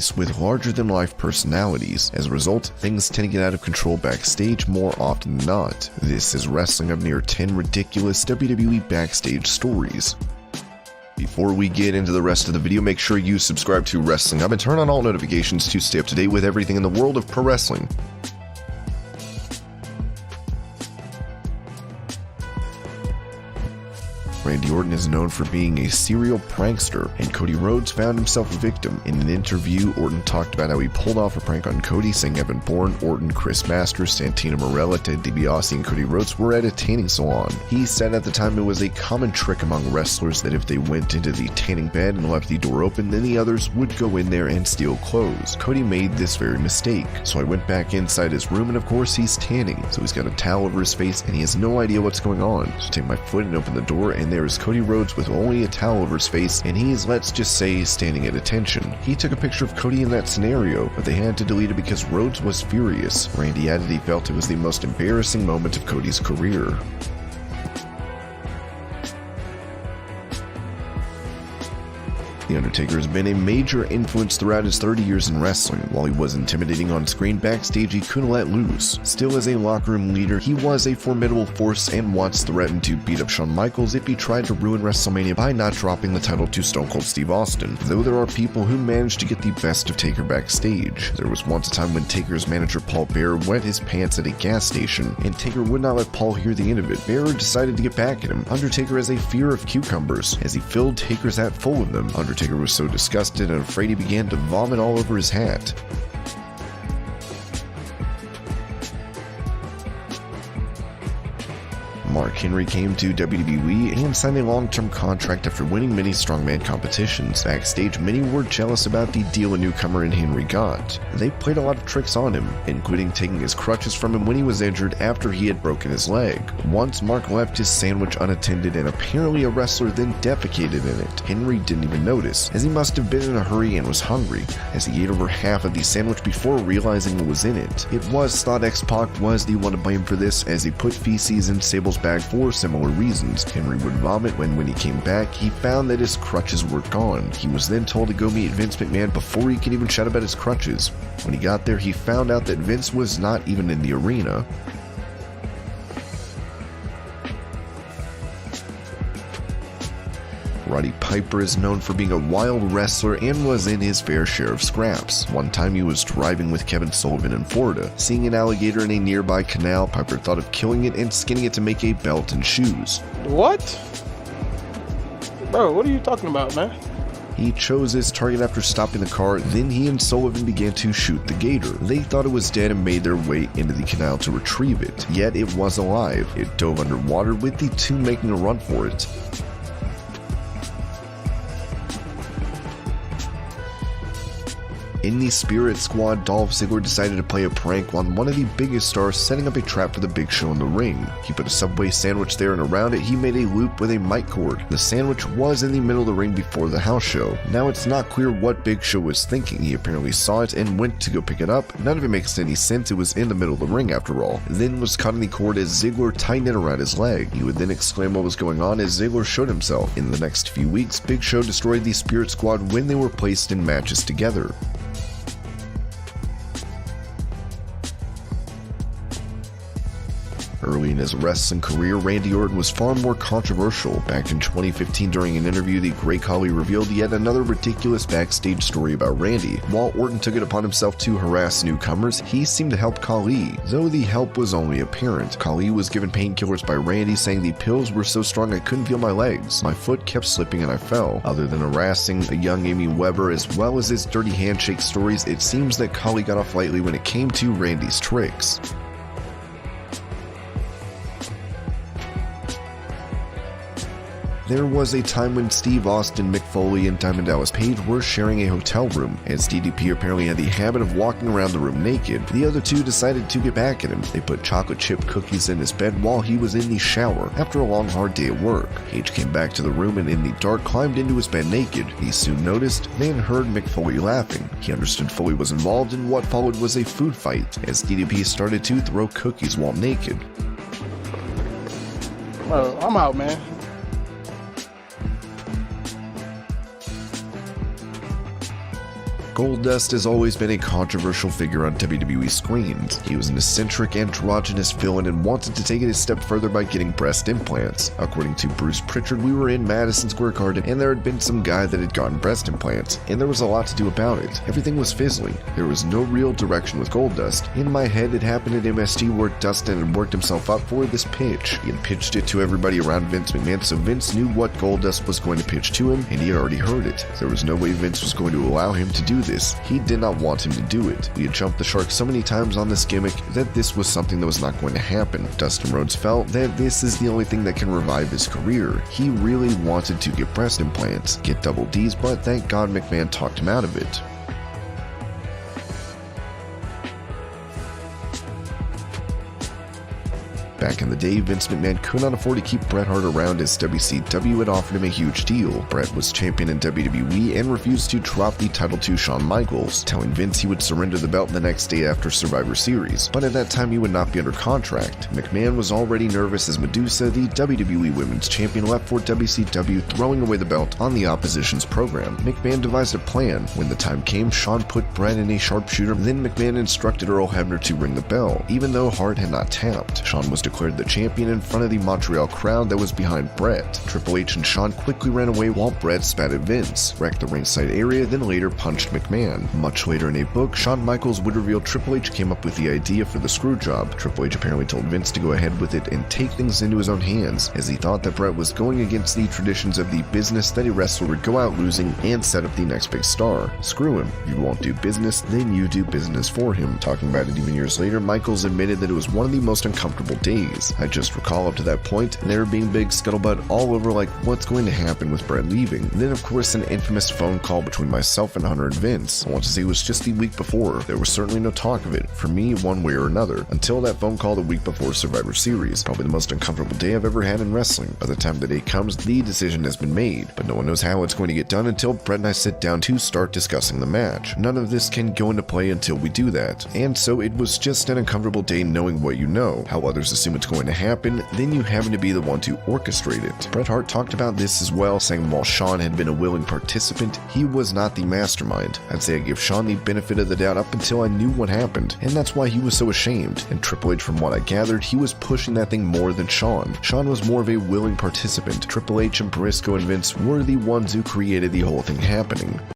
with larger-than-life personalities. As a result, things tend to get out of control backstage more often than not. This is Wrestling of near 10 ridiculous WWE Backstage stories. Before we get into the rest of the video, make sure you subscribe to Wrestling Up and turn on all notifications to stay up to date with everything in the world of pro wrestling. Randy Orton is known for being a serial prankster, and Cody Rhodes found himself a victim. In an interview, Orton talked about how he pulled off a prank on Cody, saying Evan Bourne, Orton, Chris Masters, Santino Marella, Ted DiBiase, and Cody Rhodes were at a tanning salon. He said at the time it was a common trick among wrestlers that if they went into the tanning bed and left the door open, then the others would go in there and steal clothes. Cody made this very mistake, so I went back inside his room, and of course he's tanning, so he's got a towel over his face and he has no idea what's going on. So I take my foot and open the door, and there is Cody Rhodes with only a towel over his face, and he's, let's just say, standing at attention. He took a picture of Cody in that scenario, but they had to delete it because Rhodes was furious. Randy added he felt it was the most embarrassing moment of Cody's career. The Undertaker has been a major influence throughout his 30 years in wrestling. While he was intimidating on screen, backstage he couldn't let loose. Still, as a locker room leader, he was a formidable force and once threatened to beat up Shawn Michaels if he tried to ruin WrestleMania by not dropping the title to Stone Cold Steve Austin. Though there are people who managed to get the best of Taker backstage. There was once a time when Taker's manager Paul Bearer wet his pants at a gas station, and Taker would not let Paul hear the end of it. Bearer decided to get back at him. Undertaker has a fear of cucumbers, as he filled Taker's hat full of them. Undertaker was so disgusted and afraid he began to vomit all over his hat. Mark Henry came to WWE and signed a long-term contract after winning many strongman competitions. Backstage, many were jealous about the deal a newcomer in Henry got. They played a lot of tricks on him, including taking his crutches from him when he was injured after he had broken his leg. Once, Mark left his sandwich unattended and apparently a wrestler then defecated in it. Henry didn't even notice, as he must have been in a hurry and was hungry, as he ate over half of the sandwich before realizing what was in it. It was thought X-Pac was the one to blame for this, as he put feces in Sable's bag for similar reasons. Henry would vomit when he came back, he found that his crutches were gone. He was then told to go meet Vince McMahon before he could even shout about his crutches. When he got there, he found out that Vince was not even in the arena. Roddy Piper is known for being a wild wrestler and was in his fair share of scraps. One time he was driving with Kevin Sullivan in Florida. Seeing an alligator in a nearby canal, Piper thought of killing it and skinning it to make a belt and shoes. What? Bro, what are you talking about, man? He chose his target after stopping the car, then he and Sullivan began to shoot the gator. They thought it was dead and made their way into the canal to retrieve it. Yet it was alive. It dove underwater, with the two making a run for it. In the Spirit Squad, Dolph Ziggler decided to play a prank on one of the biggest stars, setting up a trap for the Big Show in the ring. He put a Subway sandwich there, and around it he made a loop with a mic cord. The sandwich was in the middle of the ring before the house show. Now it's not clear what Big Show was thinking. He apparently saw it and went to go pick it up. None of it makes any sense, it was in the middle of the ring after all. Then was caught in the cord as Ziggler tightened it around his leg. He would then exclaim what was going on as Ziggler showed himself. In the next few weeks, Big Show destroyed the Spirit Squad when they were placed in matches together. Early in his wrestling career, Randy Orton was far more controversial. Back in 2015, during an interview, the Great Khali revealed yet another ridiculous backstage story about Randy. While Orton took it upon himself to harass newcomers, he seemed to help Khali, though the help was only apparent. Khali was given painkillers by Randy, saying the pills were so strong I couldn't feel my legs. My foot kept slipping and I fell. Other than harassing a young Amy Weber as well as his dirty handshake stories, it seems that Khali got off lightly when it came to Randy's tricks. There was a time when Steve Austin, Mick Foley, and Diamond Dallas Page were sharing a hotel room, as DDP apparently had the habit of walking around the room naked. The other two decided to get back at him. They put chocolate chip cookies in his bed while he was in the shower. After a long, hard day at work, Page came back to the room and in the dark climbed into his bed naked. He soon noticed, then heard Mick Foley laughing. He understood Foley was involved, and what followed was a food fight, as DDP started to throw cookies while naked. Bro, I'm out, man. Goldust has always been a controversial figure on WWE screens. He was an eccentric, androgynous villain and wanted to take it a step further by getting breast implants. According to Bruce Pritchard, we were in Madison Square Garden and there had been some guy that had gotten breast implants, and there was a lot to do about it. Everything was fizzling. There was no real direction with Goldust. In my head, it happened at MSG where Dustin had worked himself up for this pitch. He had pitched it to everybody around Vince McMahon, so Vince knew what Goldust was going to pitch to him, and he had already heard it. There was no way Vince was going to allow him to do this. He did not want him to do it. We had jumped the shark so many times on this gimmick that this was something that was not going to happen. Dustin Rhodes felt that this is the only thing that can revive his career. He really wanted to get breast implants, get double Ds, but thank God McMahon talked him out of it. Back in the day, Vince McMahon could not afford to keep Bret Hart around as WCW had offered him a huge deal. Bret was champion in WWE and refused to drop the title to Shawn Michaels, telling Vince he would surrender the belt the next day after Survivor Series, but at that time he would not be under contract. McMahon was already nervous as Medusa, the WWE Women's Champion, left for WCW, throwing away the belt on the opposition's program. McMahon devised a plan. When the time came, Shawn put Bret in a sharpshooter, then McMahon instructed Earl Hebner to ring the bell, even though Hart had not tapped. Shawn was declared the champion in front of the Montreal crowd that was behind Bret. Triple H and Shawn quickly ran away while Bret spat at Vince, wrecked the ringside area, then later punched McMahon. Much later in a book, Shawn Michaels would reveal Triple H came up with the idea for the screw job. Triple H apparently told Vince to go ahead with it and take things into his own hands, as he thought that Bret was going against the traditions of the business that a wrestler would go out losing and set up the next big star. Screw him. If you won't do business, then you do business for him. Talking about it even years later, Michaels admitted that it was one of the most uncomfortable days. I just recall up to that point, there being big scuttlebutt all over like what's going to happen with Bret leaving. And then of course an infamous phone call between myself and Hunter and Vince. I want to say it was just the week before. There was certainly no talk of it, for me one way or another, until that phone call the week before Survivor Series. Probably the most uncomfortable day I've ever had in wrestling. By the time the day comes, the decision has been made, but no one knows how it's going to get done until Bret and I sit down to start discussing the match. None of this can go into play until we do that. And so it was just an uncomfortable day knowing what you know, how others assume it's going to happen, then you happen to be the one to orchestrate it. Bret Hart talked about this as well, saying while Shawn had been a willing participant, he was not the mastermind. I'd say I give Shawn the benefit of the doubt up until I knew what happened, and that's why he was so ashamed. And Triple H, from what I gathered, he was pushing that thing more than Shawn. Shawn was more of a willing participant. Triple H and Briscoe and Vince were the ones who created the whole thing happening.